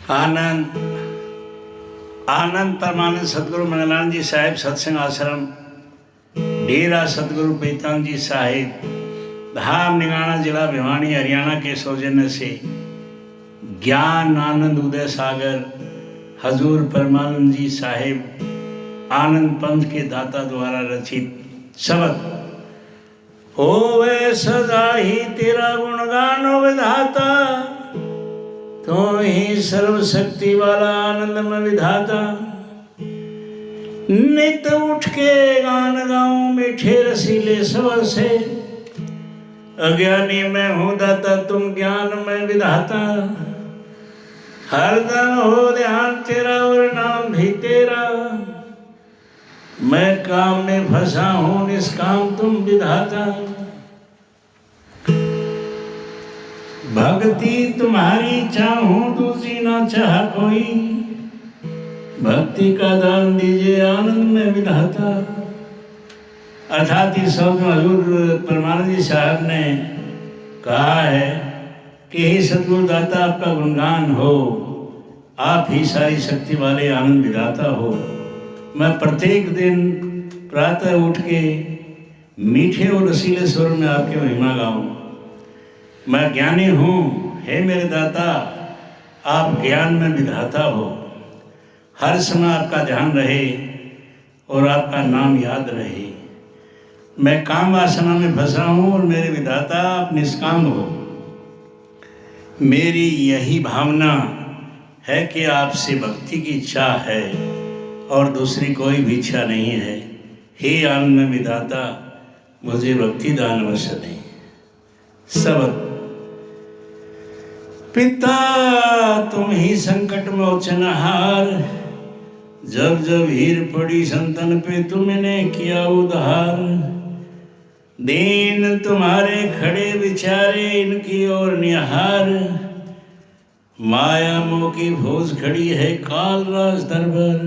आनंद आनंद परमानंद सतगुरु मंगलानंद जी साहिब सत्संग आश्रम डेरा सतगुरु पीतान जी साहिब धाम निगाना जिला भिवानी हरियाणा के सौजन्य से ज्ञान आनंद उदय सागर हजूर परमानंद जी साहिब आनंद पंथ के दाता द्वारा रचित शब्द होवे सदा ही तेरा गुणगान हो विधाता, तो ही सर्वशक्ति वाला आनंद में विधाता। नित उठ के गान गाऊं मीठे रसीले स्वर से, अज्ञानी मैं हूँ दाता तुम ज्ञान में विधाता। हरदम हो ध्यान तेरा और नाम भी तेरा, मैं काम में फंसा हूँ निष्काम तुम विधाता। भक्ति तुम्हारी चाहूं दूसरी ना चाह कोई, भक्ति का दान दीजिए आनंद में विधाता। अर्थात इस शब्द में हजूर परमानंद जी साहब ने कहा है कि हे सतगुरु दाता आपका गुणगान हो, आप ही सारी शक्ति वाले आनंद विधाता हो। मैं प्रत्येक दिन प्रातः उठ के मीठे और रसीले स्वर में आपके महिमा गाऊं। मैं ज्ञानी हूँ हे मेरे दाता, आप ज्ञान में विधाता हो। हर समय आपका ध्यान रहे और आपका नाम याद रहे। मैं काम वासना में फंसा हूँ और मेरे विधाता आप निष्काम हो। मेरी यही भावना है कि आपसे भक्ति की इच्छा है और दूसरी कोई भी इच्छा नहीं है। हे आनंद में विधाता मुझे भक्ति दान अवश्य दें। सब पिता तुम ही संकट मोचनहार, जब जब हीर पड़ी संतन पे तुमने किया उद्धार। दीन तुम्हारे खड़े बिचारे इनकी ओर निहार, माया मोह की फौज खड़ी है काल राज दरबार।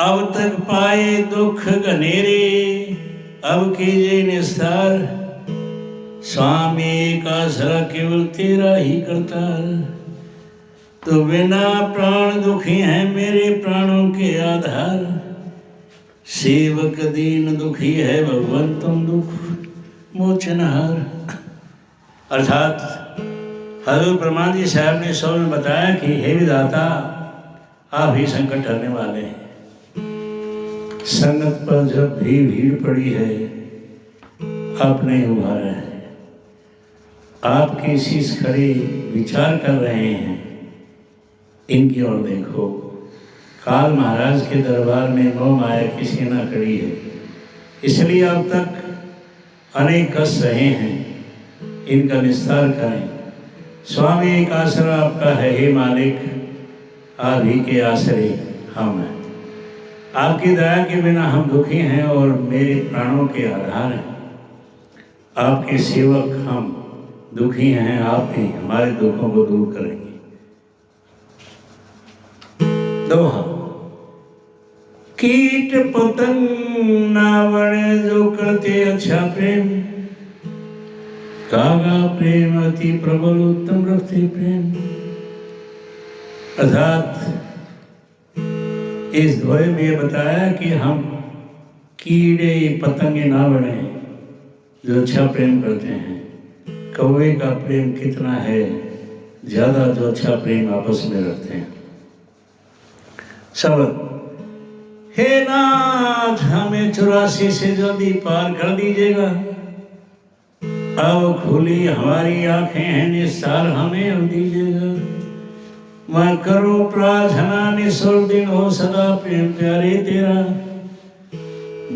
अब तक पाए दुख घनेरे अब कीजिए निस्तार, स्वामी का आसरा केवल तेरा ही करतार। तो बिना प्राण दुखी हैं मेरे प्राणों के आधार, सेवक दीन दुखी है भगवान तुम दुख मोचनहार। अर्थात हजूर परमानंद जी साहब ने सब में बताया कि हे विधाता आप ही संकट हरने वाले हैं। संगत पर जब भी भीड़ पड़ी है आपने उभारा है। आप किसी खड़े विचार कर रहे हैं, इनकी ओर देखो। काल महाराज के दरबार में मोह माया किसी ना खड़ी है, इसलिए अब तक अनेक कष्ट रहे हैं, इनका निस्तार करें। स्वामी एक आसरा आपका है हे मालिक, आप ही के आसरे हम हैं। आपकी दया के बिना हम दुखी हैं और मेरे प्राणों के आधार हैं। आपके सेवक हम दुखी हैं, आप ही हमारे दुखों को दूर करेंगे। दोहा कीट पतंग ना बने जो करते अच्छा प्रेम, कागा प्रेम अति प्रबल उत्तम रखते प्रेम। अर्थात इस दोहे में ये बताया कि हम कीड़े पतंगे ना बने जो अच्छा प्रेम करते हैं। कौवे का प्रेम कितना है ज्यादा जो अच्छा प्रेम आपस में रखते हैं। शब्द हे नाथ हमें 84 से जल्दी पार कर दीजिएगा। अब खुली हमारी आंखें हैं, निस्तार हमें अब दीजिएगा। मैं करूं प्रार्थना निस्वर दिन हो सदा प्रेम प्यारे तेरा।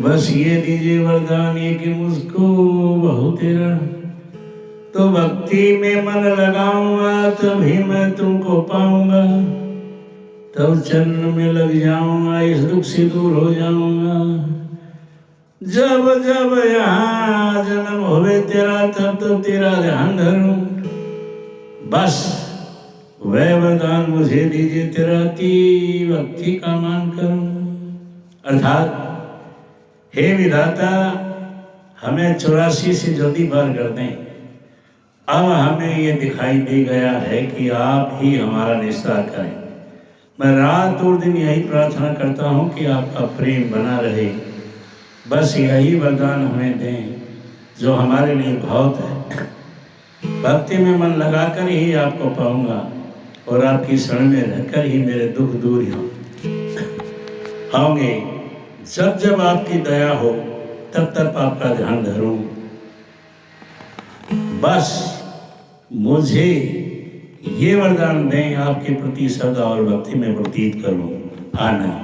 बस ये दीजिए वरदान ये कि मुझको बहु तेरा। तो भक्ति में मन लगाऊंगा तभी मैं तुमको पाऊंगा, तब चरण में लग जाऊंगा इस दुख से दूर हो जाऊंगा। जब जब यहाँ जन्म होवे तेरा तब तब तेरा ध्यान धरूं। बस वह वरदान मुझे दीजिए तेरा अति भक्ति का मान करूं। अर्थात हे विधाता हमें 84 से जल्दी पार कर दें। अब हमें ये दिखाई दे गया है कि आप ही हमारा निस्तार करें। मैं रात और दिन यही प्रार्थना करता हूँ कि आपका प्रेम बना रहे। बस यही वरदान हमें दें जो हमारे लिए बहुत है। भक्ति में मन लगाकर ही आपको पाऊंगा और आपकी शरण में रहकर ही मेरे दुख दूर होंगे। जब जब आपकी दया हो तब तक आपका ध्यान धरूं। बस मुझे ये वरदान दें, आपके प्रति सदा और भक्ति में व्यतीत करूं। आनंद।